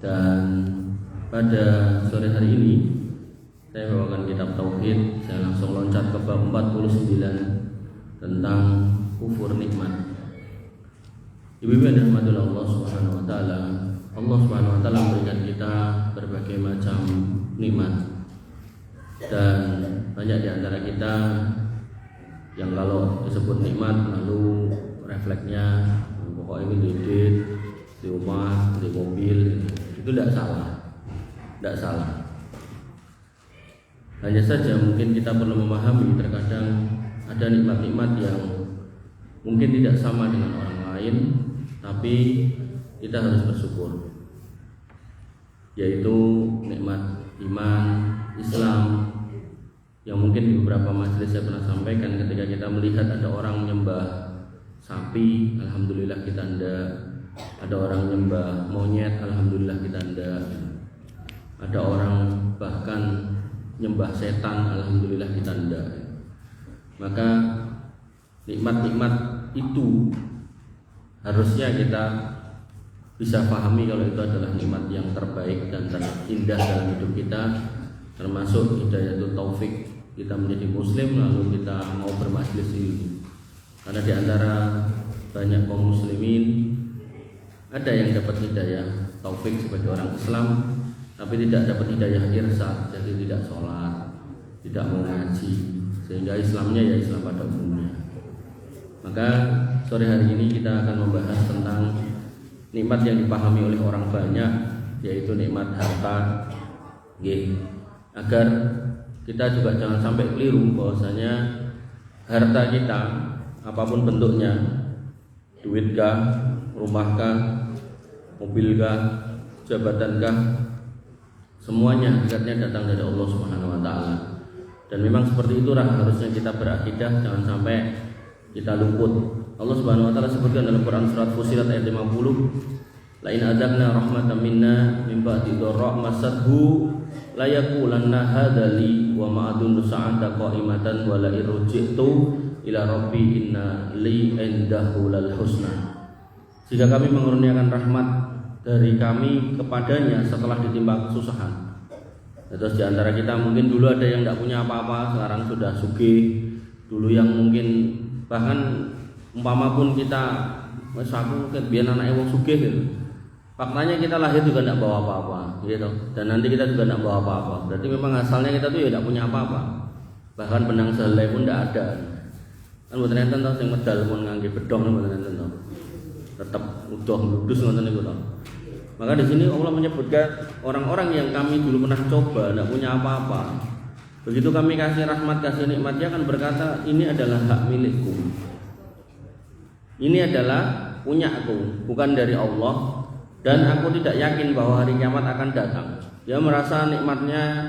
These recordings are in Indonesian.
Dan pada sore hari ini saya bawakan kitab Tauhid. Saya langsung loncat ke bab 49 tentang kufur nikmat. Ibu-ibu yang dirahmati Allah Subhanahu wa taala, Allah Subhanahu wa taala memberikan kita berbagai macam nikmat. Dan banyak di antara kita yang kalau disebut nikmat lalu refleksnya pokoknya ini duit, di rumah, di mobil, itu tidak salah. Hanya saja mungkin kita perlu memahami terkadang ada nikmat-nikmat yang mungkin tidak sama dengan orang lain, tapi kita harus bersyukur, yaitu nikmat iman, Islam, yang mungkin di beberapa majelis saya pernah sampaikan. Ketika kita melihat ada orang menyembah sapi, alhamdulillah kita tidak. Ada orang menyembah monyet, alhamdulillah kita tidak. Ada orang bahkan menyembah setan, alhamdulillah kita tidak. Maka nikmat-nikmat itu harusnya kita bisa pahami kalau itu adalah nikmat yang terbaik dan terindah dalam hidup kita, termasuk hidayatul taufik kita menjadi muslim lalu kita mau bermajlis ini. Karena di antara banyak kaum muslimin ada yang dapat hidayah taufik sebagai orang Islam, tapi tidak dapat hidayah irsyad, jadi tidak sholat, tidak mau ngaji, sehingga Islamnya ya Islam pada umumnya. Maka sore hari ini kita akan membahas tentang nikmat yang dipahami oleh orang banyak, yaitu nikmat harta. Agar kita juga jangan sampai keliru bahwasanya harta kita apapun bentuknya, duitkah, rumahkah, mobilkah, jabatankah, semuanya hakikatnya datang dari Allah Subhanahu wa taala. Dan memang seperti itulah harusnya kita berakidah, jangan sampai kita luput. Allah Subhanahu wa taala sebutkan dalam Quran surat Fussilat ayat 50, la in adzaqna rahmatan minna min ba'di dharra masathu la yaqulanna hadzali wa ma adunnu sa'ata qa'imatan wa la irji'tu ila rabbi inna li indahu lal husna. Jika kami mengurniakan rahmat dari kami kepadanya setelah ditimpa kesusahan. Terus di antara kita mungkin dulu ada yang tidak punya apa-apa, sekarang sudah sugih. Dulu yang mungkin bahkan umpama pun kita wes aku biar anak wong sugih gitu. Faktanya kita lahir juga tidak bawa apa-apa, gitu. Dan nanti kita juga tidak bawa apa-apa. Berarti memang asalnya kita tuh ya tidak punya apa-apa. Bahkan benang selai pun tidak ada. Kan mboten enten to sing medal pun ngangge bedong mboten enten to. Tetap udah ludus ngoten niku to. Maka di sini Allah menyebutkan orang-orang yang kami dulu pernah coba tidak punya apa-apa. Begitu kami kasih rahmat, kasih nikmat, dia akan berkata ini adalah hak milikku. Ini adalah punyaku, bukan dari Allah. Dan aku tidak yakin bahwa hari kiamat akan datang. Dia merasa nikmatnya,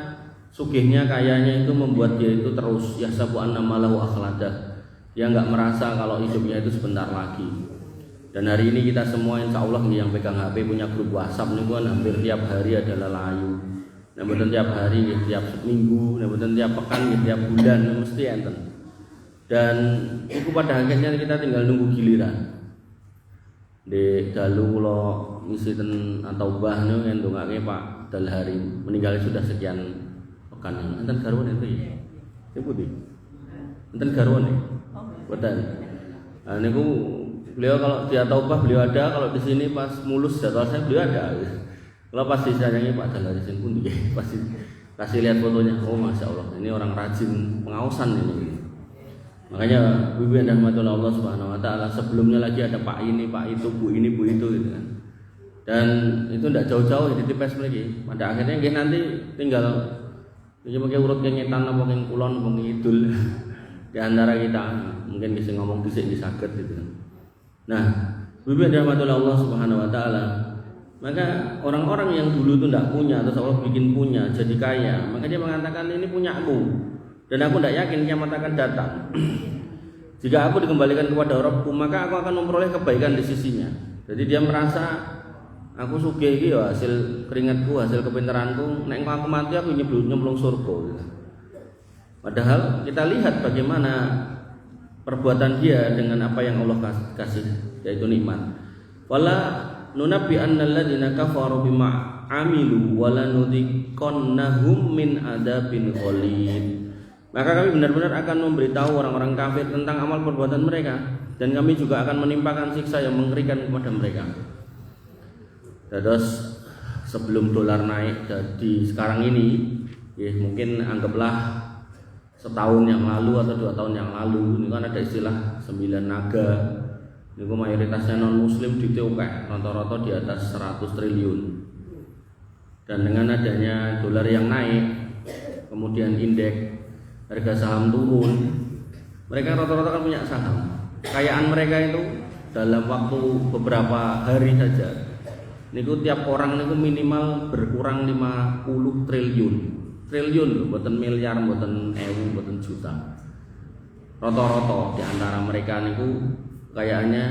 sugihnya, kayanya itu membuat dia itu terus yahsabu annama lahu akhladah. Dia enggak merasa kalau hidupnya itu sebentar lagi. Dan hari ini kita semua insya Allah yang pegang HP punya grup WhatsApp nih kan hampir tiap hari adalah layu. Nah betul tiap hari, tiap minggu, nah betul tiap pekan, tiap bulan mesti enten. Dan itu pada akhirnya kita tinggal nunggu giliran. Di dalu kula ngisi ten atau bah niku ndongake Pak Dalhari meninggal sudah sekian pekan. Enten garwane itu ya. Niku ndi? Enten garwane. Boten. Nah niku beliau kalau dia taubah beliau ada, kalau di sini pas mulus jadwal saya beliau ada. Kalau pasti sayangi Pak Dalhari sing pundi pasti kasih lihat fotonya. Oh masya Allah ini orang rajin pengawasan ini. Makanya ibu yang dirahmati Allah Subhanahu wa taala, sebelumnya lagi ada Pak ini, Pak itu, Bu ini, Bu itu gitu kan. Dan itu tidak jauh-jauh di TPS lagi. Pada akhirnya nanti tinggal iki mengke urut kengetan apa keng kulon apa ngidul di antara kita. Mungkin bisa ngomong dhisik saged gitu. Nah, ibu yang dirahmati Allah Subhanahu wa taala, maka orang-orang yang dulu itu tidak punya terus Allah bikin punya, jadi kaya, maka dia mengatakan ini punyaku. Dan aku tidak yakin kiamat akan datang. Jika aku dikembalikan kepada Rabbku, maka aku akan memperoleh kebaikan di sisinya. Jadi dia merasa aku sugih iki ya hasil keringatku, hasil kepintaranku. Nek aku mati aku nyemplung surga gitu. Padahal kita lihat bagaimana perbuatan dia dengan apa yang Allah kasih, yaitu nikmat. Wala nunabbi annal ladzina kafaru bima amilu wa lanudhiqannahum min adzabin ghalid. Maka kami benar-benar akan memberitahu orang-orang kafir tentang amal perbuatan mereka, dan kami juga akan menimpakan siksa yang mengerikan kepada mereka. Terus sebelum dolar naik jadi sekarang ini, ya mungkin anggaplah setahun yang lalu atau 2 tahun yang lalu, ini kan ada istilah 9 naga. Ini mayoritasnya non muslim di Tiongkok, rata-rata di atas 100 triliun. Dan dengan adanya dolar yang naik, kemudian indeks harga saham turun, mereka rata-rata kan punya saham. Kekayaan mereka itu dalam waktu beberapa hari saja, niku tiap orang niku minimal berkurang 50 triliun. Triliun loh, buatan miliar, buatan ewu, buatan juta. Rata-rata di antara mereka niku kekayaannya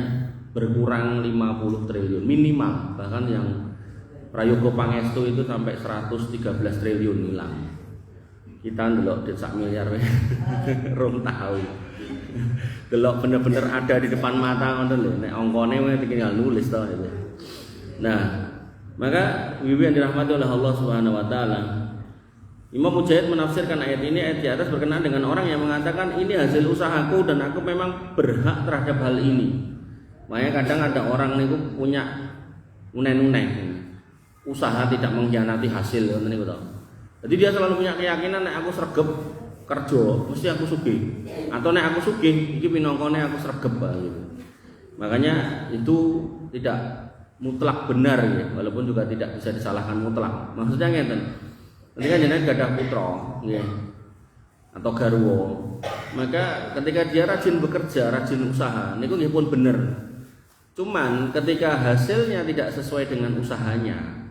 berkurang 50 triliun minimal. Bahkan yang Prayogo Pangestu itu sampai 113 triliun hilang. Kita ndelok sak miliar rom tahu. Delok bener-bener ada di depan mata ngoten lho, nek angkane tinggal nulis to gitu. Nah, maka ibu yang dirahmati oleh Allah Subhanahu wa taala, Imam Mujahid menafsirkan ayat ini, ayat di atas berkenaan dengan orang yang mengatakan ini hasil usahaku dan aku memang berhak terhadap hal ini. Makanya kadang ada orang niku punya unen-unen, usaha tidak mengkhianati hasil ngoten niku to. Jadi dia selalu punya keyakinan nek aku sregep kerja mesti aku sugih, atau nek aku sugih iki pinangkone aku sregep gitu. Makanya itu tidak mutlak benar ya, walaupun juga tidak bisa disalahkan mutlak. Maksudnya ngeten. Ketika jenengan gadah putra nggih atau garwa, maka ketika dia rajin bekerja, rajin usaha niku nggih pun bener. Cuman ketika hasilnya tidak sesuai dengan usahanya,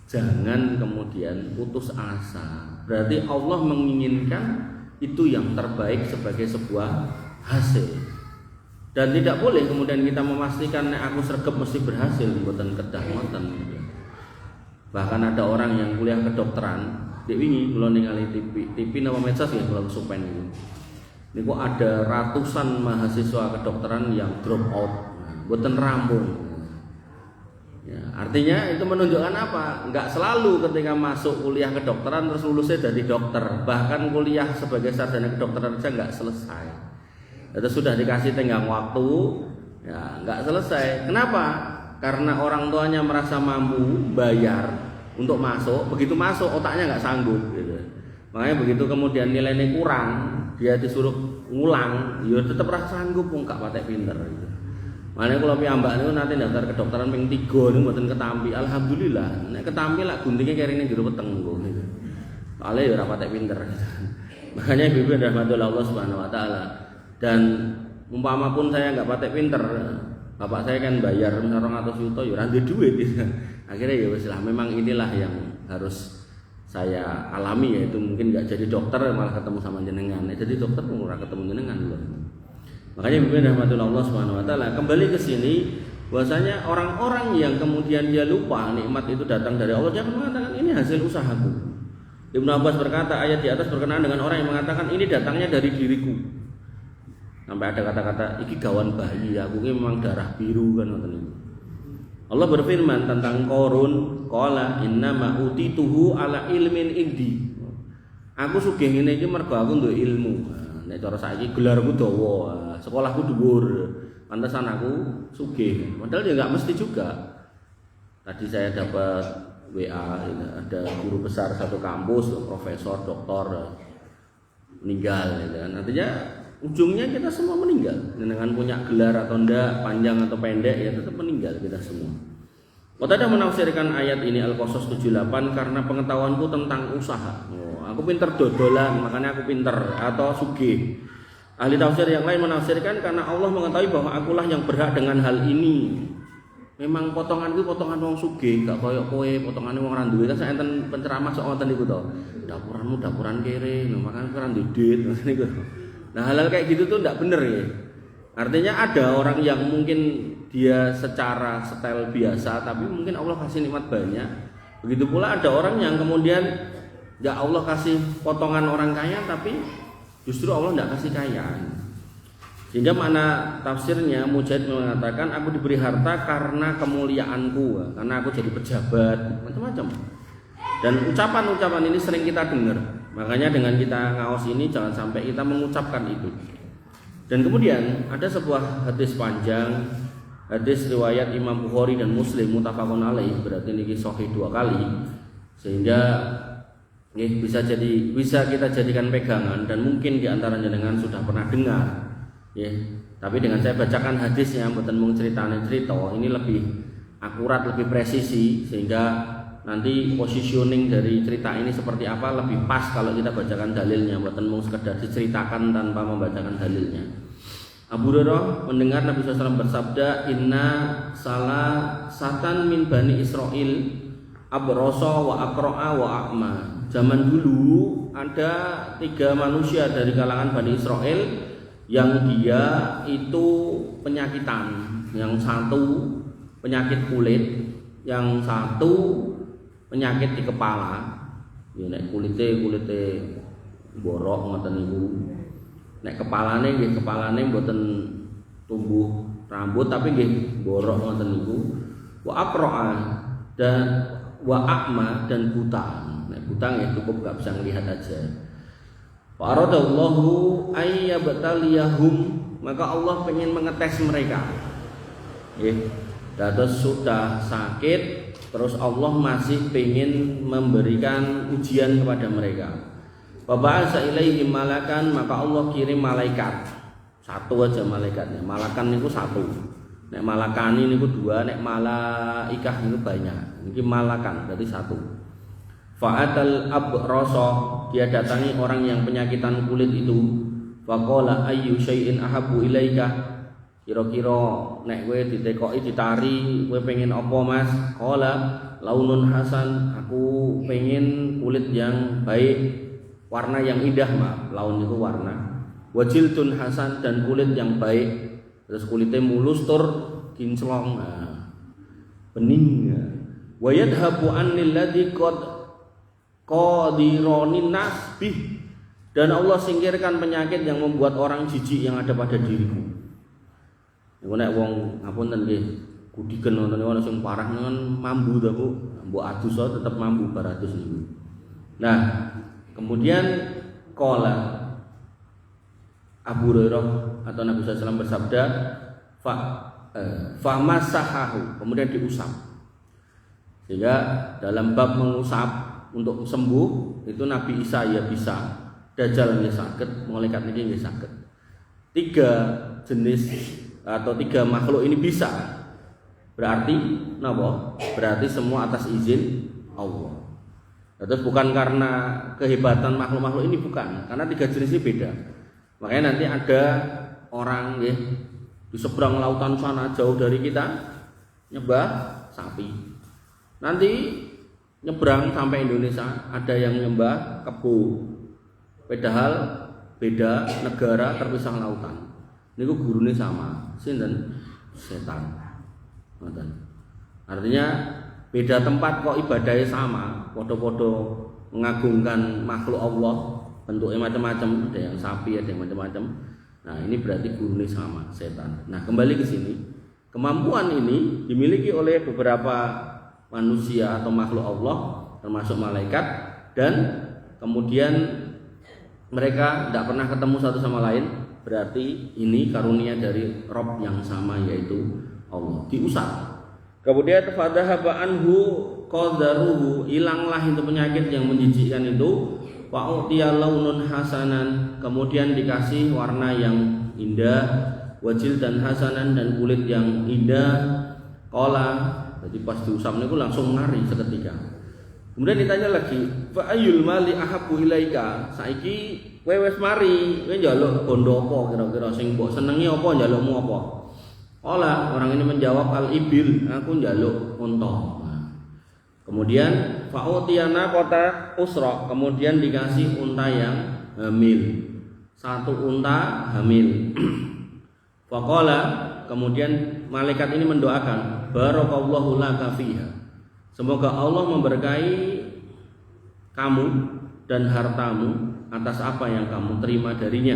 jangan kemudian putus asa. Berarti Allah menginginkan itu yang terbaik sebagai sebuah hasil. Dan tidak boleh kemudian kita memastikan nek aku sregep mesti berhasil, mboten kedah ngoten. Bahkan ada orang yang kuliah kedokteran, dik wingi kula ningali TV napa medsos ya kula kesupen niku. Niku ada ratusan mahasiswa kedokteran yang drop out, mboten rampung. Ya, artinya itu menunjukkan apa? Enggak selalu ketika masuk kuliah kedokteran terus lulusnya jadi dokter. Bahkan kuliah sebagai sarjana kedokteran saja enggak selesai. Itu sudah dikasih tenggang waktu, ya enggak selesai. Kenapa? Karena orang tuanya merasa mampu bayar untuk masuk, begitu masuk otaknya enggak sanggup gitu. Makanya begitu kemudian nilainya kurang, dia disuruh ngulang, ya tetap rasa sanggup enggak patek pinter gitu. Makanya kalau piyambak niku nanti daftar kedokteran ping 3 niku mboten ketampi. Alhamdulillah, nek ketampi lak guntinge kerine jero weteng niku. Soale ya ora patek pinter. Makanya ibu rahmatullah Allah Subhanahu wa taala. Dan umpama pun saya enggak patek pinter, bapak saya kan bayar 200 juta ya ora duwe duit gitu. Akhirnya ya wis lah, memang inilah yang harus saya alami, yaitu mungkin enggak jadi dokter malah ketemu sama jenengan. Jadi dokter pun ora ketemu jenengan lho. Makanya Ibu rahmatullah Allah Subhanahu wa taala kembali ke sini, bahwasanya orang-orang yang kemudian dia lupa nikmat itu datang dari Allah, dia mengatakan ini hasil usahaku. Ibnu Abbas berkata, ayat di atas berkenaan dengan orang yang mengatakan ini datangnya dari diriku. Sampai ada kata-kata iki gawan bayi, aku ini memang darah biru kan ngoten niku. Allah berfirman tentang Qarun, qala innama utituhu ala ilmin indi. Aku sugih ngene iki mergo aku duwe ilmu. Nek cara saiki gelarku dawa, sekolahku dhuwur, pantesan aku sugih. Padahal ya enggak mesti juga. Tadi saya dapat WA, ada guru besar satu kampus, profesor, doktor meninggal gitu kan. Artinya ujungnya kita semua meninggal. Dengan punya gelar atau enggak, panjang atau pendek ya tetap meninggal kita semua. Qatadah menafsirkan ayat ini Al-Qasas 78 karena pengetahuanku tentang usaha. Aku pinter dodolan, makanya aku pinter atau sugih. Ahli tafsir yang lain menafsirkan karena Allah mengetahui bahwa akulah yang berhak dengan hal ini. Memang potongan itu potongan wong sugih, gak koyok kowe potongane wong ra duwe. Kan saya enten penceramah sok ngoten niku to. Dapuranmu dapuran kere, makanya ora duwe duit niku. Nah, hal-hal kayak gitu tuh enggak bener ya. Artinya ada orang yang mungkin dia secara style biasa tapi mungkin Allah kasih nikmat banyak. Begitu pula ada orang yang kemudian ya Allah kasih potongan orang kaya tapi justru Allah enggak kasih kaya. Sehingga makna tafsirnya Mujahid mengatakan aku diberi harta karena kemuliaanku, karena aku jadi pejabat, macam-macam. Dan ucapan-ucapan ini sering kita dengar. Makanya dengan kita ngaos ini jangan sampai kita mengucapkan itu. Dan kemudian ada sebuah hadis panjang, hadis riwayat Imam Bukhari dan Muslim muttafaqun alaih, berarti ini sahih 2 kali. Sehingga bisa kita jadikan pegangan dan mungkin di antara jenengan sudah pernah dengar. Ya, tapi dengan saya bacakan hadisnya mboten mung cerita ini lebih akurat, lebih presisi, sehingga nanti positioning dari cerita ini seperti apa lebih pas kalau kita bacakan dalilnya, mboten mung sekedar diceritakan tanpa membacakan dalilnya. Abu Hurairah mendengar Nabi SAW bersabda, "Inna salah satan min bani Israil abrasa wa aqra'a wa a'ma." Zaman dulu ada 3 manusia dari kalangan Bani Israel yang dia itu penyakitan, yang satu penyakit kulit, yang satu penyakit di kepala. Ya nek kulite borok ngoten niku. Nek kepalane mboten tumbuh rambut tapi nggih borok ngoten niku. Wa aqra'a dan wa a'ma dan buta. Nek buta nggih cukup gak bisa melihat aja. Faradallahu ayyabtaliyahum, maka Allah pengen mengetes mereka. Dados sudah sakit, terus Allah masih pengen memberikan ujian kepada mereka. Faba'asa ilaihim malakan, maka Allah kirim malaikat. Satu aja malaikatnya. Malakan niku satu. Nek malakani niku 2, nek malaikah niku banyak. Niki malakan berarti 1. Fa'atal abrasa, dia datangi orang yang penyakitan kulit itu. Faqala ayyu syai'in ahabbu ilaika, kira-kira nek kowe ditekoki ditari kowe pengen apa Mas? Qala launun hasan, aku pengen kulit yang baik, warna yang indah, maaf, laun itu warna. Wajiltun hasan, dan kulit yang baik, terus kulitnya mulus tur kinclong, bening. Wa yadhabu annil ladzi qadironin nasbih, dan Allah singkirkan penyakit yang membuat orang jijik yang ada pada diriku. Niku nek wong ngapunten nggih kudiken wonten ana sing parah kan mambu ta Bu, mbok adus tetep mambu baratus niku. Nah, kemudian qala Abu Hurairah atau Nabi SAW bersabda, fa masahahu, kemudian diusap. Sehingga dalam bab mengusap untuk sembuh itu Nabi Isa ya bisa, Dajjal nggih saged, malaikat niki nggih saged. 3 jenis atau 3 makhluk ini bisa. Berarti napa? Berarti semua atas izin Allah. Terus bukan karena kehebatan makhluk-makhluk ini, bukan, karena 3 jenis ini beda. Makanya nanti ada orang nggih di seberang lautan sana jauh dari kita nyembah sapi. Nanti nyebrang sampai Indonesia ada yang nyembah kebo. Padahal beda negara, terpisah lautan. Niku gurune sama, sinten? Setan. Ngoten. Artinya beda tempat kok ibadahnya sama, podo-podo mengagungkan makhluk Allah, bentuknya macam-macam, ada yang sapi, ada yang macam-macam. Nah, ini berarti gurune sama, setan. Nah, kembali ke sini. Kemampuan ini dimiliki oleh beberapa manusia atau makhluk Allah, termasuk malaikat, dan kemudian mereka tidak pernah ketemu satu sama lain. Berarti ini karunia dari Rabb yang sama, yaitu Allah. Diusap. Kemudian fadhahaba anhu qadaruhu, hilanglah itu penyakit yang menjijikkan itu. Wa utiya launun hasanan, kemudian dikasih warna yang indah, wajil dan hasanan, dan kulit yang indah. Qala, jadi pas diusap niku langsung ngari seketika. Kemudian ditanya lagi, fa ayyul mali ahabbu ilaika, saiki kowe wis mari, kowe njaluk bondo apa kira-kira sing mbok senengi, apa njalukmu apa? Ola, orang ini menjawab al-ibil, aku njaluk unta. Kemudian fa'utiyana kota usra, kemudian dikasih unta yang hamil. 1 unta hamil. Faqala, kemudian malaikat ini mendoakan, barakallahu laka fiha, semoga Allah memberkahi kamu dan hartamu atas apa yang kamu terima darinya.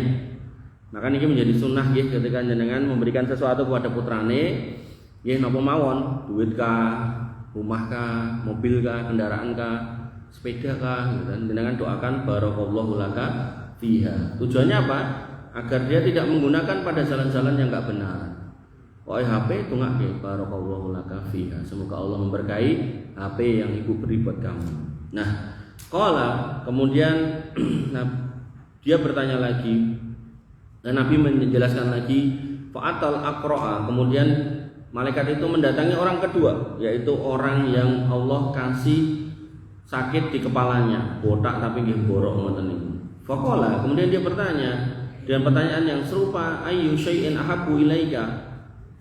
Maka ini menjadi sunnah nggih ketika jenengan memberikan sesuatu kepada putrane, nggih napa mawon, duit kah, rumah kah, mobil kah, kendaraan kah, sepeda kah, gitu kan. Jenengan doakan barakallahu laka fiha. Tujuannya apa? Agar dia tidak menggunakan pada jalan-jalan yang enggak benar. Wahai HP tungake barakallahu laka fiha. Semoga Allah memberkahi HP yang ibu beri buat kamu. Nah, qala kemudian dia bertanya lagi dan Nabi menjelaskan lagi fa'atal aqra'a. Kemudian malaikat itu mendatangi orang kedua, yaitu orang yang Allah kasih sakit di kepalanya, botak tapi nggih borok ngoten niku. Faqala, kemudian dia bertanya dengan pertanyaan yang serupa, ayyu syai'in ahabbu ilaika?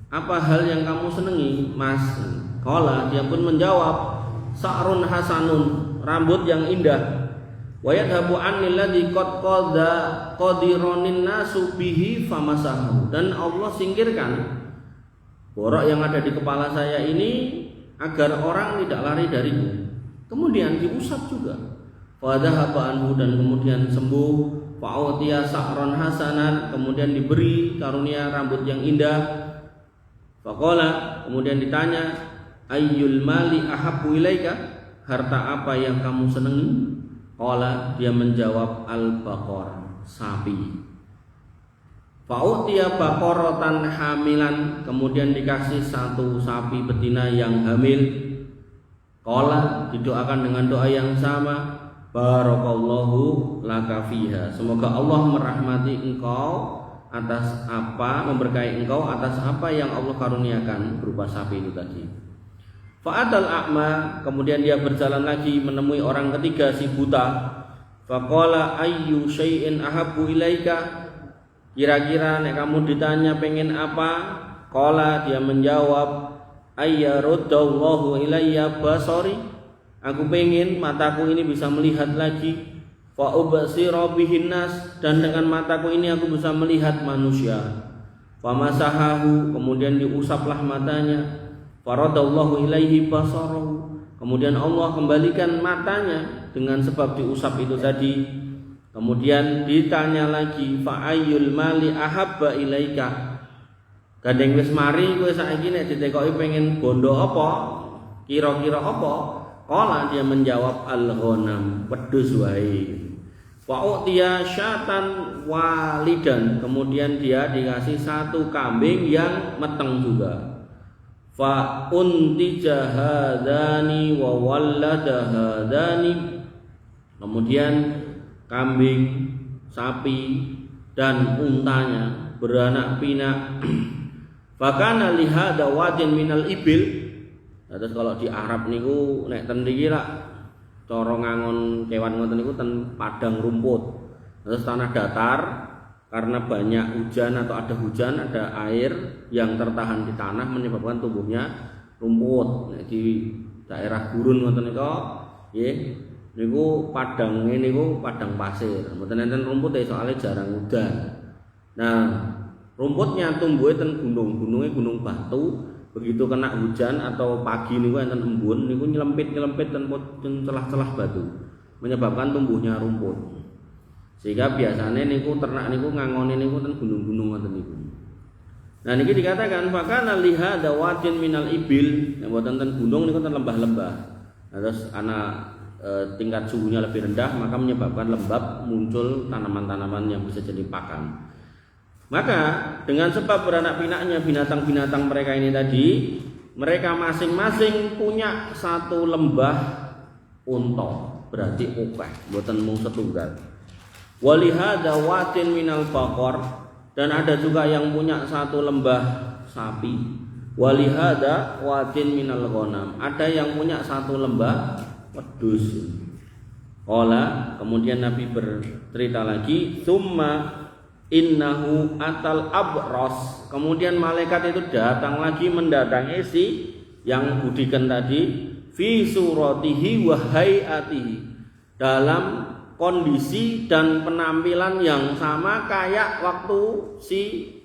Apa hal yang kamu senangi, Mas? Qala, dia pun menjawab, sa'run hasanun, rambut yang indah. Wa yadhabu anil ladzi qad qadironin nasu bihi famasahu. Dan Allah singkirkan borok yang ada di kepala saya ini agar orang tidak lari dariku. Kemudian diusap juga. Fa dhahaba anhu, dan kemudian sembuh. Fa'utiya sa'ron hasanan, kemudian diberi karunia rambut yang indah. Faqala, kemudian ditanya, ayyul mali ahabbu ilaika? Harta apa yang kamu senangi? Qala, dia menjawab al-baqar, sapi. Fa'utiya baqaratan hamilan, kemudian dikasih satu sapi betina yang hamil. Qala, didoakan dengan doa yang sama, barakallahu laka fiha. Semoga Allah merahmati engkau atas apa, memberkahi engkau atas apa yang Allah karuniakan berupa sapi itu tadi. Fa'atal a'ma, kemudian dia berjalan lagi menemui orang ketiga, si buta. Faqala ayyu syai'in ahabbu ilaika? Kira-kira nek kamu ditanya pengen apa? Qala, dia menjawab, ayyaruddallahu ilayya basari. Aku pengen mataku ini bisa melihat lagi. Fa ubsira bihin nas, dan dengan mataku ini aku bisa melihat manusia. Fa masahahu, kemudian diusaplah matanya. Faradallahu ilaihi basarahu, kemudian Allah kembalikan matanya dengan sebab diusap itu tadi. Kemudian ditanya lagi, fa ayyul mali ahabba ilaika? Gandeng wis mari kowe saiki nek ditekoki pengen bondo apa? Kira-kira apa? Qala, dia menjawab al-ghanam, wedhus wae. Wa utiya syatan walidan, kemudian dia dikasih satu kambing yang meteng juga. Fa untija hadani wa wallada hadani, kemudian kambing, sapi dan untanya beranak pinak. Fakana lihada wadin minal ibil. Terus kalau di Arab niku nek ten iki lak cara ngangon kewan ngoten niku ten padang rumput. Terus tanah datar karena banyak hujan atau ada hujan, ada air yang tertahan di tanah menyebabkan tumbuhnya rumput. Nek di daerah gurun ngoten niku nggih niku padang niku padang pasir. Mboten enten rumput soalnya jarang hujan. Nah, rumputnya tumbuh ten gunung-gunungnya gunung batu. Begitu kena hujan atau pagi niku enten embun niku nyelempit-nyelempit ten celah-celah batu, menyebabkan tumbuhnya rumput. Sehingga biasanya niku ternak niku ngangoni niku ten gunung-gunung ngoten niku. Nah niki dikatakan fakana lihada wadin minal ibil, nek mboten ten gunung niku ten lembah-lembah. Nah, terus ana tingkat suhunya lebih rendah, maka menyebabkan lembab muncul tanaman-tanaman yang bisa jadi pakan. Maka dengan sebab beranak pinaknya binatang-binatang mereka ini tadi, mereka masing-masing punya satu lembah unta, berarti akeh, mboten mung setunggal. Walihada watin minal baqar, dan ada juga yang punya satu lembah sapi. Walihada watin minal ghanam, ada yang punya satu lembah wedhus. Qala, kemudian Nabi bercerita lagi, summa innahu atal abros, kemudian malaikat itu datang lagi mendatangi si yang budikan tadi, fi suratihi wa hayatihi, dalam kondisi dan penampilan yang sama kayak waktu si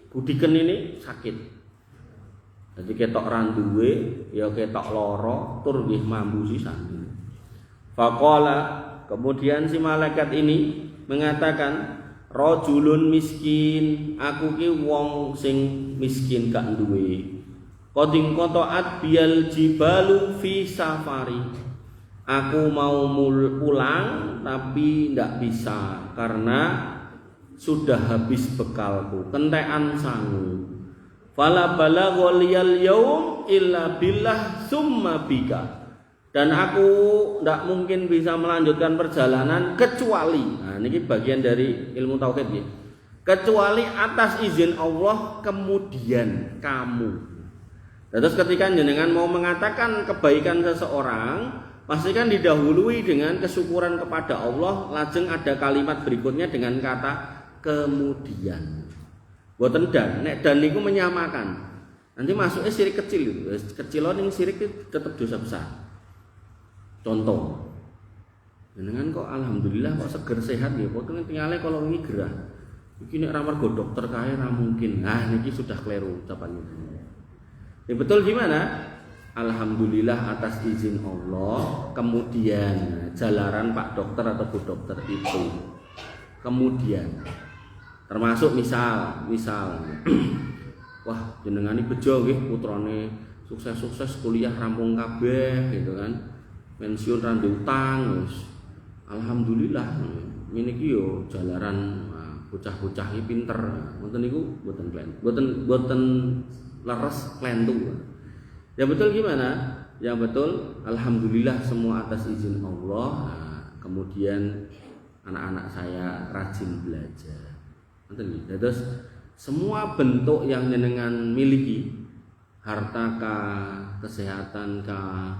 budikan ini sakit. Jadi ketok randuwe ya ketok loro tur nggih mambu sisan. Faqala, kemudian si malaikat ini mengatakan, rajulun miskin, aku ki wong sing miskin gak duwe. Qading qata'at biyal jibalu fi safari. Aku mau pulang tapi ndak bisa karena sudah habis bekalku, kentekan sangu. Fala balagha liyal yaum illa billah summa bika. Dan aku ndak mungkin bisa melanjutkan perjalanan kecuali, nah ini bagian dari ilmu tauhid ya. Kecuali atas izin Allah kemudian kamu. Nah, terus ketika jenengan mau mengatakan kebaikan seseorang, pastikan didahului dengan kesyukuran kepada Allah, lajeng ada kalimat berikutnya dengan kata kemudian. Boten dan, nek dan niku menyamakan. Nanti masuknya syirik kecil itu. Kecilon yang syirik itu tetap dosa besar. Contoh, jenengan kok alhamdulillah kok seger sehat ya, kok tinggalnya kalau ini gerah. Iki nek ramar go dokter kae ra mungkin. Nah, niki sudah keliru ucapannya. Ya betul gimana? Alhamdulillah atas izin Allah, kemudian jalaran Pak Dokter atau Bu Dokter itu. Kemudian termasuk misal wah jenengan iki bejo nggih putrane sukses kuliah rampung kabeh gitu kan. Pensiun ra utang wis. Alhamdulillah ngene iki yo jalaran bocah-bocah iki pinter. Mboten niku mboten leres klentu. Ya betul gimana? Yang betul alhamdulillah semua atas izin Allah. Nah, kemudian anak-anak saya rajin belajar. Terus semua bentuk yang jenengan miliki, harta kah, kesehatan kah,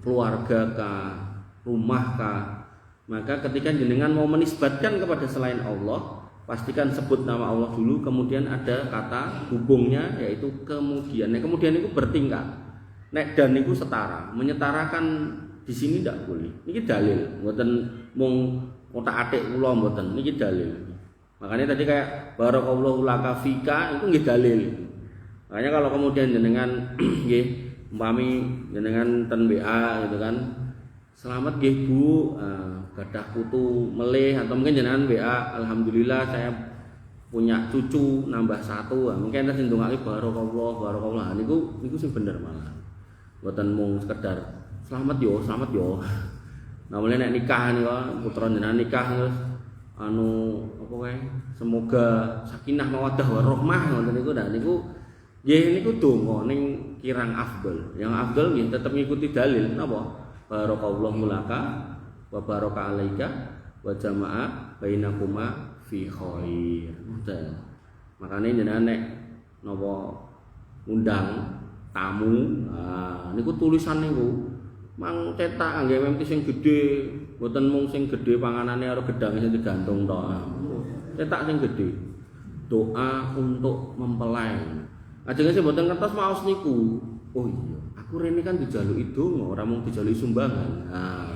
keluarga kah, rumah kah, maka ketika jenengan mau menisbatkan kepada selain Allah, pastikan sebut nama Allah dulu, kemudian ada kata hubungnya yaitu kemudian. Nah, kemudian itu bertingkat. Nek dan itu setara, menyetarakan di sini tidak boleh. Ini dalil, mboten mung otak-atik kula mboten. Niki dalil. Makanya tadi kayak barakallahu laka fika itu nggih dalil. Makanya kalau kemudian jenengan nggih umpami jenengan ten WA gitu kan. Selamat nggih Bu, gadah putu melih atau mungkin jenengan WA alhamdulillah saya punya cucu nambah 1. Mungkin enten sing ndongake barakallah niku sing bener malah. Mboten mung sekedar selamat yo. Nah mulai nek nikah niku putra jenengan nikah terus apa kae semoga sakinah mawaddah warahmah ngoten niku. Nah niku nggih niku donga ning kirang afdol. Yang afdol nggih tetep ngikuti dalil napa? Barakallahu laka wa baraka alaika wa jama'a bainakuma fi khair. Makane jenengan nek napa undang tamu, niku tulisan niku mang cetak nggih mesti sing gedhe, mboten mung sing gedhe panganane karo gedange sing digantung tok. Cetak sing gedhe. Doa untuk mempelai. Ajenge sing mboten ngertos maos niku. Oh iya, aku rene kan dijaluki donga, ora mung dijaluki sumbangan. Nah,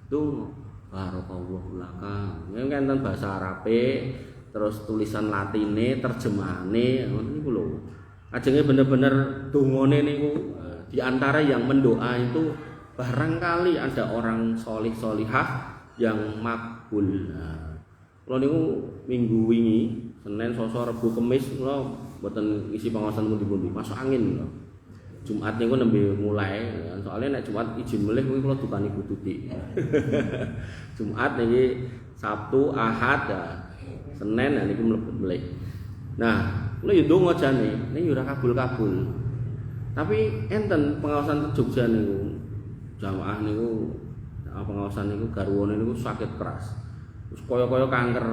itu barakallahu laka. Yen enten bahasa Arabe, terus tulisan Latine, terjemahane ngoten niku lho. Ajenge bener-bener dongane niku di antara yang mendoa itu barangkali ada orang solih-solihah yang makbul. Nah, kalau niku minggu wingi Senin, Selasa, Rabu, Kamis kula mboten isi pengawasan pundi-pundi, masuk angin lho. Jumat niku nembe mulai, soalnya nek Jumat izin melih kuwi kula dukani Bu Tuti. Jumat niki Sabtu, Ahad, Senin niku mlebet melih. Nah, kula yo ndonga jane, ning yo ora kabul-kabul. Tapi enten pengawasan ke Jogja niku. Jamaah niku pengawasan niku garwane niku sakit keras. Terus kaya-kaya kanker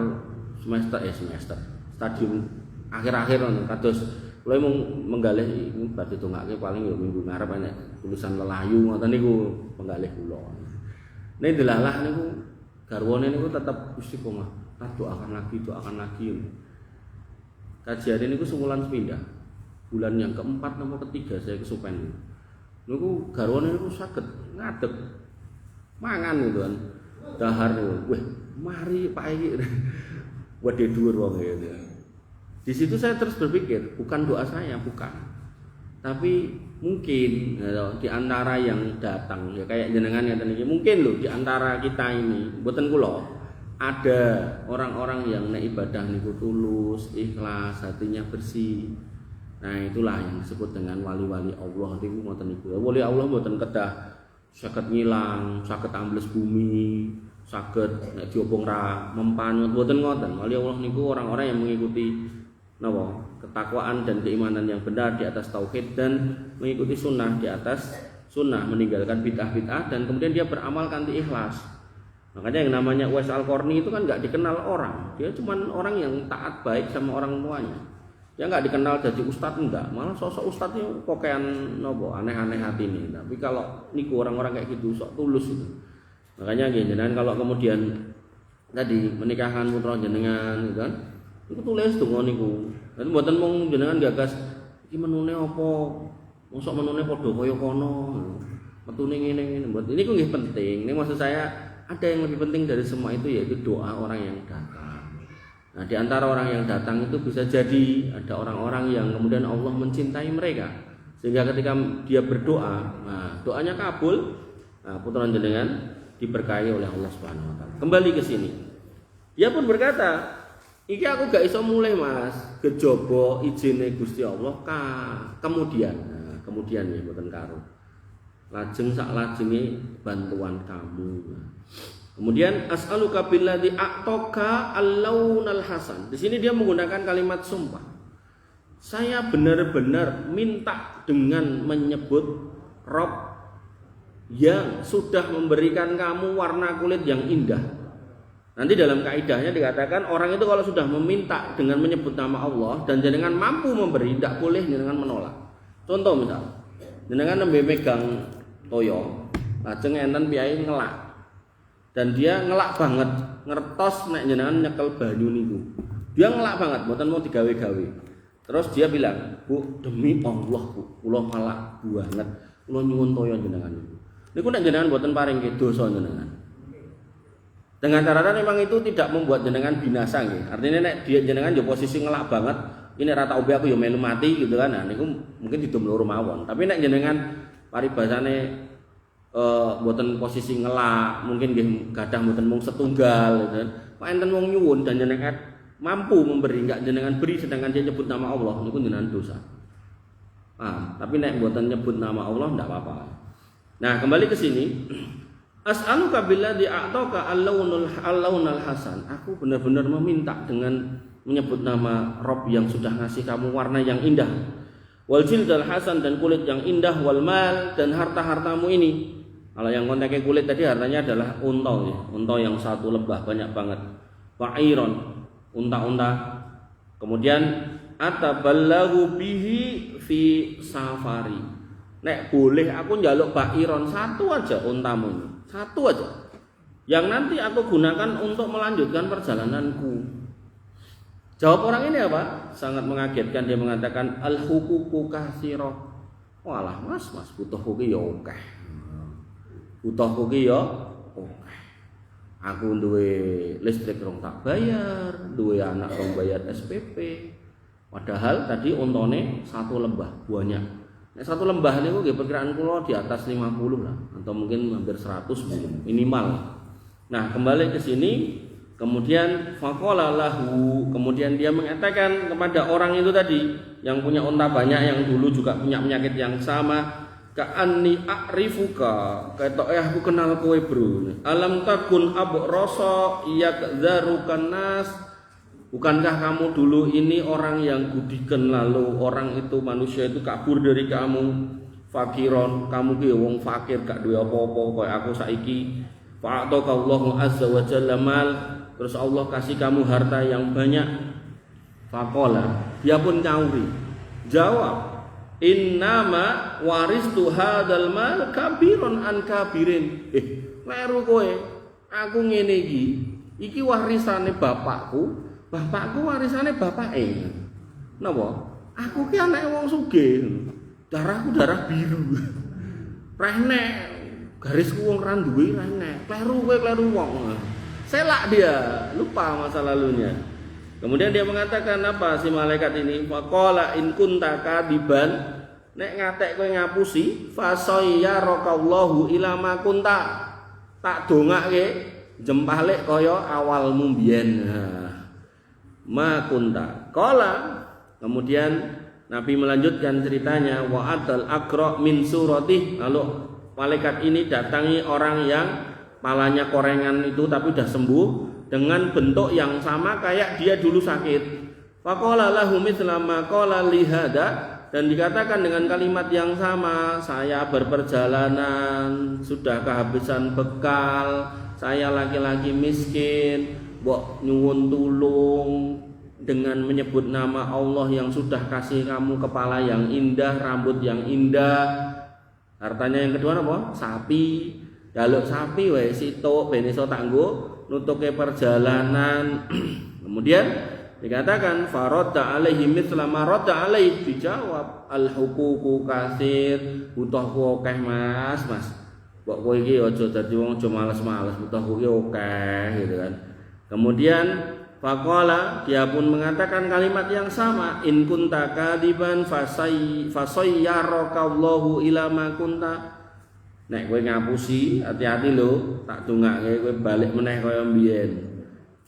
semester. Stadium akhir-akhir ngono kados kula mung menggalih badhe dongake paling ya minggu ngarep enek tulisan lelayu ngoten niku penggalih kula. Nek delalah niku garwane niku tetep istiqomah. Doakan lagi. Kajian niku sumulan sepindah. Bulan yang keempat nomor ketiga saya kesupen. Niku garwane niku saged ngadeg mangan gitu kan. Dahar niku. Weh, mari Pak iki. Wede dhuwur wong gitu. Di situ saya terus berpikir, bukan doa saya, bukan. Tapi mungkin di antara yang datang ya kayak jenengan ngeten iki, mungkin loh di antara kita ini, mboten kula, ada orang-orang yang nek ibadah niku tulus, ikhlas, hatinya bersih. Nah, itulah yang disebut dengan wali-wali Allah niku ngoten niku. Wali Allah mboten kedah saged ngilang, saged ambles bumi, saged nek diopong ra mempan mboten ngoten. Wali Allah niku orang-orang yang mengikuti napa? Ketakwaan dan keimanan yang benar di atas tauhid dan mengikuti sunnah di atas sunnah, meninggalkan bid'ah-bid'ah dan kemudian dia beramal kanthi ikhlas. Makanya yang namanya Uwais Al-Qarni itu kan nggak dikenal orang, dia cuma orang yang taat baik sama orang tuanya. Dia nggak dikenal jadi ustadz enggak, malah sosok ustadznya kokean nopo aneh-aneh hati ini. Tapi kalau niku orang-orang kayak gitu sok tulus itu. Makanya gini, jenengan kalau kemudian tadi menikahkan putra jenengan, gitu kan, itu tulis donga niku. Dan mboten mung jenengan gagas iki menune apa, mosok menune padha kaya kono, metune ngene-ngene. Mboten niku nggih penting. Ini maksud saya ada yang lebih penting dari semua itu yaitu doa orang yang datang. Nah, di antara orang yang datang itu bisa jadi ada orang-orang yang kemudian Allah mencintai mereka sehingga ketika dia berdoa, nah, doanya kabul, nah, putra jenengan diberkahi oleh Allah Subhanahu wa taala. Kembali ke sini. Dia pun berkata, "Iki aku gak iso mulai, Mas. Kejaba ijine Gusti Allah kemudian." Nah, kemudian ya mboten karo. Lajeng sak lajenge bantuan kamu. Kemudian as'aluka billadzi a'taka al-launal hasan. Di sini dia menggunakan kalimat sumpah. Saya benar-benar minta dengan menyebut Rabb yang sudah memberikan kamu warna kulit yang indah. Nanti dalam kaidahnya dikatakan orang itu kalau sudah meminta dengan menyebut nama Allah dan jenengan mampu memberi, tidak boleh jenengan menolak. Contoh misal, jenengan nembe megang toyo, lajeng enten piyai ngelak. Dan dia ngelak banget, ngertos nek jenengan nyekel banyu niku. Dia ngelak banget, mboten mau digawe-gawe. Terus dia bilang, "Bu, demi Allah, Bu, kula malak banget. Kula nyuwun toyo jenengan niku. Niku nek jenengan mboten paringke dosa jenengan." Dengan catatan memang itu tidak membuat jenengan binasa nggih. Artinya nek dia jenengan yo posisi ngelak banget, ini rata obe aku yo melu mati gitu kan. Nah niku mungkin didom loro mawon. Tapi nek jenengan paribasane mboten posisi ngelak, mungkin nggih gadah mboten mung setunggal gitu kan. Kok enten wong nyuwun dan jenengan mampu memberi, enggak jenengan beri sedangkan dia nyebut nama Allah, niku jenengan dosa. Tapi nek mboten nyebut nama Allah ndak apa-apa. Nah, kembali ke sini. As'aluka billadzi a'taka al-launal hasan. Aku benar-benar meminta dengan menyebut nama Rabb yang sudah ngasih kamu warna yang indah. Wal jildal hasan, dan kulit yang indah, wal mal, dan harta-hartamu ini. Kalau yang konteksnya kulit tadi hartanya adalah unta ya. Unta yang satu lebah banyak banget. Wa'iron, unta-unta. Kemudian ataballahu bihi fi safari. Nek boleh aku njaluk ba'iron satu aja untamu ini. Satu aja. Yang nanti aku gunakan untuk melanjutkan perjalananku. Jawab orang ini apa? Sangat mengagetkan, dia mengatakan al-huququ katsirah. Walah mas butuh kuki ya akeh. Butuh kuki ya akeh. Aku duwe listrik rong tak bayar, duwe anak rong bayar SPP. Padahal tadi untone satu lembah banyak. Nek satu lembah niku nggih perkiraan kula di atas 50 lah atau mungkin hampir 100 mungkin minimal. Nah, kembali ke sini. Kemudian faqala lahu, kemudian dia mengatakan kepada orang itu tadi yang punya unta banyak, yang dulu juga punya penyakit yang sama, ka'anni a'rifuka, ketok aku kenal kowe bro. Alam takun abrasa yakdzarukan nas, bukankah kamu dulu ini orang yang gudikan, lalu orang itu manusia itu kabur dari kamu, fakiron, kamu ki wong fakir gak duwe apa-apa koyo aku saiki. Fa'ataka Allahu azza wa jalla mal, terus Allah kasih kamu harta yang banyak. Faqala, dia pun nyauri, jawab, innama waristu hadzal mal kabiron an kabirin. Kleru kowe, aku ngene iki warisane bapakku warisane bapake. Napa? Aku ki anake wong sugih. Darahku darah biru. Rehnek, garisku wong ra duwe rehnek. Kleru wong. Selak dia, lupa masa lalunya. Kemudian dia mengatakan apa si malaikat ini? Faqala in kunta kadiban, nek ngatek kowe ngapusi, fasayyarakallahu ila ma kunta. Tak dongake jempalik kaya awalmu biyen. Ma kunta. Qala, kemudian Nabi melanjutkan ceritanya, wa atal aqra min suratih. Lalu malaikat ini datangi orang yang palanya korengan itu tapi sudah sembuh dengan bentuk yang sama kayak dia dulu sakit. Faqala lahu mithla ma qala li hada, dan dikatakan dengan kalimat yang sama, saya berperjalanan, sudah kehabisan bekal, saya laki-laki miskin, mbok nyuwun tulung dengan menyebut nama Allah yang sudah kasih kamu kepala yang indah, rambut yang indah. Hartanya yang kedua apa? Sapi. Jaluk sapi wae sitok ben iso tanggo nutuke perjalanan. Kemudian dikatakan faradda alaihi mithla ma radda alaihi, dijawab al huququ katsir, butuhku akeh Mas. Mbok kowe iki aja dadi wong aja males-males, butuhku iki akeh gitu kan. Kemudian faqala, dia pun mengatakan kalimat yang sama, in kunta kadiban fasayyarakallahu ila ma kunta. Nek kowe ngapusi, hati-hati lho, tak dongake kowe balik meneh kaya mbiyen.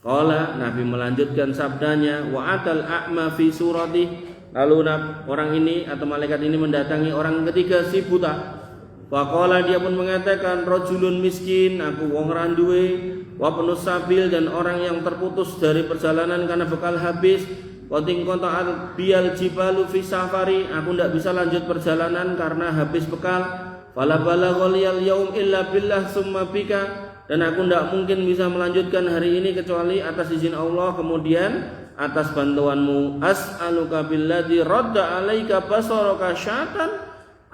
Qala, Nabi melanjutkan sabdanya, wa atal a'ma fi surati. Lalu orang ini atau malaikat ini mendatangi orang ketiga, si buta. Faqala, dia pun mengatakan, rajulun miskin, aku wong ra duwe, wa penus sabil, dan orang yang terputus dari perjalanan karena bekal habis. Qating qata'al biyal jibalu fi safari, aku ndak bisa lanjut perjalanan karena habis bekal. Fala balaghal yaum illa billah summa bika, dan aku tidak mungkin bisa melanjutkan hari ini kecuali atas izin Allah, kemudian atas bantuanmu. As'aluka billadzi radda alaika basaraka syatan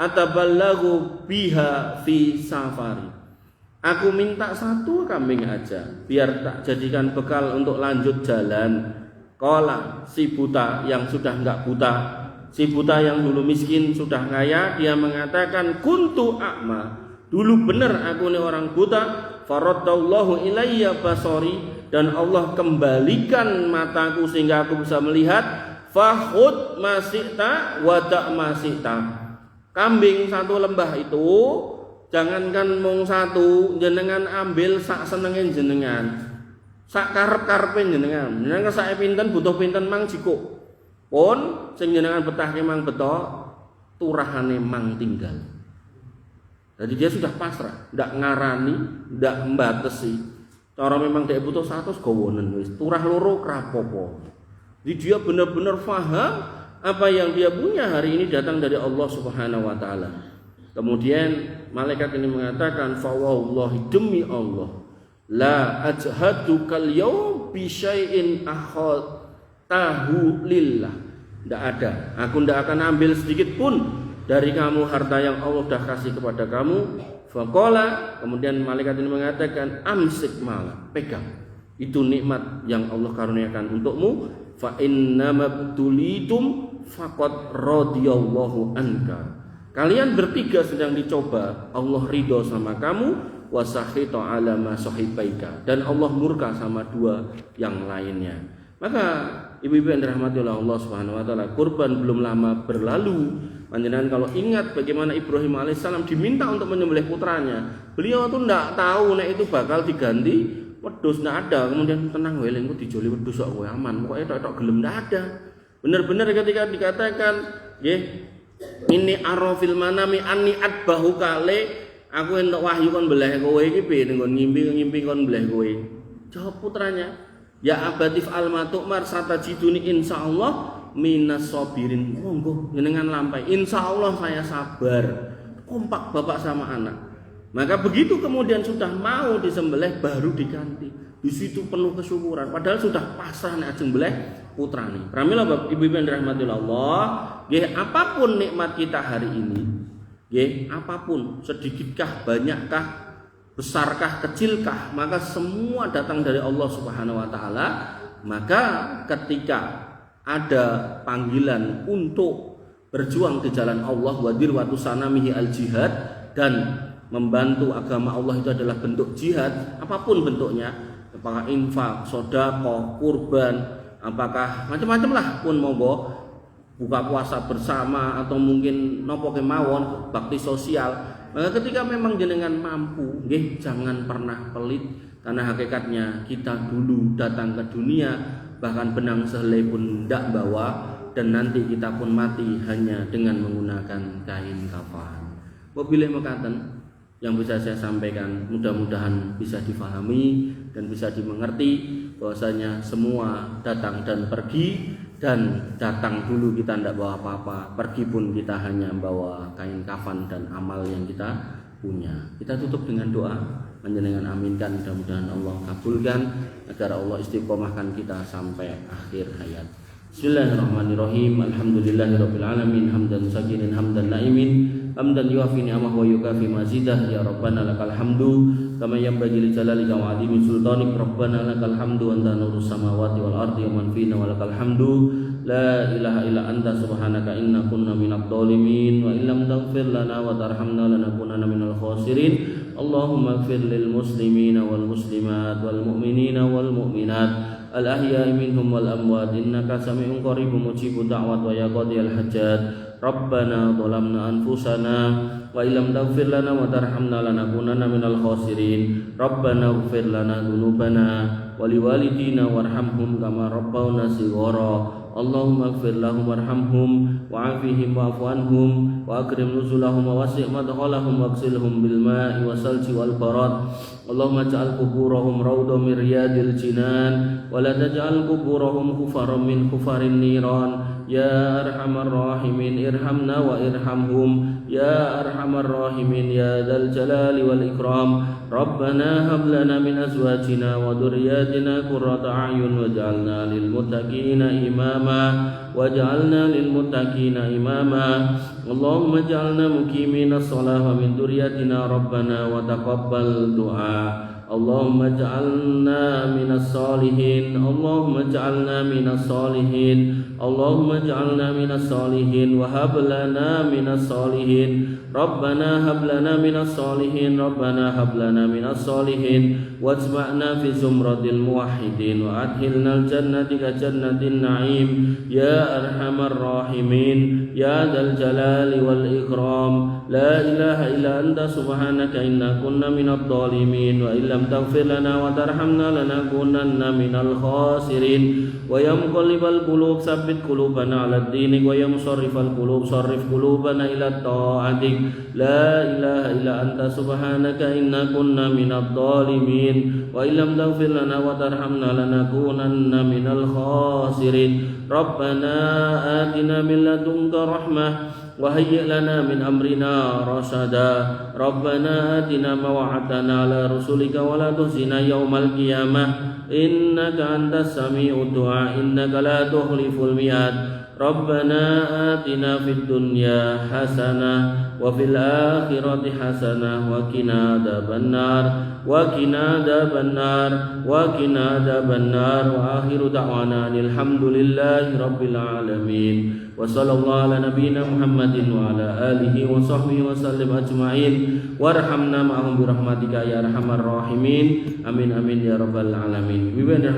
ataballahu biha fi safari. Aku minta satu kambing aja biar tak jadikan bekal untuk lanjut jalan. Qala, si buta yang sudah enggak buta, si buta yang dulu miskin sudah kaya, dia mengatakan kuntu a'ma, dulu benar aku ini orang buta. Faraddallahu ilayya basari, dan Allah kembalikan mataku sehingga aku bisa melihat. Fahud masita wadak masita, kambing satu lembah itu jangankan mung satu, jenengan ambil sak senengin jenengan, sak karep-karepe jenengan. Jenengan sak pinten butuh pinten mang jikuk pun sing jenengan betahke mang beto, turahane mang tinggal. Jadi dia sudah pasrah, ndak ngarani, ndak mbatesi. Cara memang dia butuh 100 gowonen wis, turah loro krapopo. Jadi dia benar-benar faham apa yang dia punya hari ini datang dari Allah Subhanahu wa taala. Kemudian malaikat ini mengatakan, fa wallahi, demi Allah, la ajhadu kal yaum bi syai'in akhatahu lillah. Ndak ada, aku ndak akan ambil sedikit pun dari kamu harta yang Allah dah kasih kepada kamu. Faqala, kemudian malaikat ini mengatakan, amsik malah, pegang. Itu nikmat yang Allah karuniakan untukmu. Fa innamabtulitum faqad radiyallahu anka. Kalian bertiga sedang dicoba, Allah ridho sama kamu. Wasahita ala ma sahibaika, dan Allah murka sama dua yang lainnya. Maka ibu-ibu yang dirahmati oleh Allah Subhanahu wa taala, kurban belum lama berlalu. Panjenengan kalau ingat bagaimana Ibrahim alaihissalam diminta untuk menyembelih putranya, beliau tuh tidak tahu nek itu bakal diganti wedhus, tidak ada. Kemudian tenang wae engko dijoli wedhus kok kowe aman, pokoke tok gelem tidak ada. Benar-benar ketika dikatakan, nggih, ini arafil manami anni adbahu kale, aku entuk wahyu kon beleh kowe iki piye ning ngimpi kon beleh kowe. Jawab putranya, ya abatif almatumar satajiduni insyaallah minas sabirin. Monggo jenengan lampai, insyaallah saya sabar. Kompak bapak sama anak. Maka begitu kemudian sudah mau disembelih baru diganti. Di situ penuh kesyukuran, padahal sudah pasrah nek ajeng beleh putrane. Pramila Bapak Ibu yang dirahmati Allah, nggih, apapun nikmat kita hari ini, nggih, apapun, sedikitkah, banyakkah, besarkah, kecilkah, maka semua datang dari Allah Subhanahu wa taala. Maka ketika ada panggilan untuk berjuang di jalan Allah, wadir watu sanamihi al jihad, dan membantu agama Allah itu adalah bentuk jihad, apapun bentuknya, apakah infak, sedekah, kurban, apakah macam-macam lah pun monggo. buka puasa bersama atau mungkin nopo kemawon bakti sosial. Maka ketika memang jenengan mampu, nggih jangan pernah pelit, karena hakikatnya kita dulu datang ke dunia bahkan benang sehelai pun ndak bawa, dan nanti kita pun mati hanya dengan menggunakan kain kafan. Wabillahi makaten yang bisa saya sampaikan, mudah-mudahan bisa difahami dan bisa dimengerti bahwasanya semua datang dan pergi, dan datang dulu kita tidak bawa apa-apa, pergi pun kita hanya bawa kain kafan dan amal yang kita punya. Kita tutup dengan doa, panjenengan aminkan, mudah-mudahan Allah kabulkan agar Allah istiqomahkan kita sampai akhir hayat. Bismillahirrahmanirrahim. Alhamdulillahirabbil alamin, hamdan sakirin hamdan naimin, hamdan yuafi ni'amah wa yukafi mazidah. Ya Rabbana lakal hamdu kama yanbaghi li jalalika wa 'azimi sultanik. Rabbana lakal hamdu anta nurus samawati wal ardi wa man fina wa lakal hamdu la ilaha illa anta subhanaka inna kunna minadh dhalimin wa illam taghfir lana wa tarhamna lanakunanna minal khasirin. Allahumma ighfir lil muslimina wal muslimat wal mu'minina wal mu'minat al ahya'i minhum wal amwat innaka sami'un qaribun mujibud da'wat wa ya qadiyal hajat. Rabbana dhalamna anfusana wa illam taghfir lana wa tarhamna lanakunanna minal khasirin. Rabbana ighfir lana dzunubana wa liwalidina warhamhum kama rabbawna shighara. Allahumma ighfir lahum warhamhum wa'afihim wa'fu anhum wa akrim nuzulahum wa wasi' madkhalahum waghsilhum bil ma'i wasalji wal barad. Allahumma ij'al quburahum rawdan min riyadil jinan wa la taj'al quburahum khufaran min khufarin niran. Ya arhamar rahimin irhamna wa irhamhum ya arhamar rahimin ya dzal jalali wal ikram. Rabbana hab lana min azwajina wa dhurriyyatina qurrata a'yun waj'alna lil muttaqina imama waj'alna lil muttaqina imama. Allahumma ij'alna muqimina shalah wa min dhurriyyatina rabbana wa taqabbal du'a. Allahumma ij'alna minas salihin. Allahumma ij'alna minas salihin. Allahumma ij'alna minas salihin wa hab lana minas salihin. Rabbana hab lana minas salihin. Rabbana hab lana minas salihin wajma'na fi zumratil muwahhidin wa adkhilnal jannati ka jannatin na'im ya arhamar rahimin ya dzal jalali wal ikram. La ilaha illa anta subhanaka inna kunna minadh dhalimin wa illam taghfir lana wa tarhamna lanakunanna minal khasirin. Wa ya muqallibal qulub tsabbit qulubana 'alad dinik wa ya musarrifal qulub sarrif qulubana ila ta'atik. La ilaha illa anta subhanaka inna kunna minadh dhalimin wa illam taghfir lana wa tarhamna lanakunanna minal khasirin. Rabbana atina min ladunka rahmah wa hayyi' lana min amrina rasada. Rabbana atina ma wa'adtana ala rusulika wa la tukhzina yaumal qiyamah innaka antas sami'ud du'a innaka la tukhliful mi'ad. Rabbana atina fid dunya hasanah wa fil akhirati hasanah wa qina adzabannar wa qina adzabannar wa qina adzabannar wa akhiru da'wana alhamdulillahi rabbil alamin. Wa sallallahu ala nabiyyina Muhammadin wa ala alihi wa sahbihi wa sallim ajma'in warhamna ma'ahum bi rahmatika ya arhamar rahimin. Amin amin ya rabbal alamin.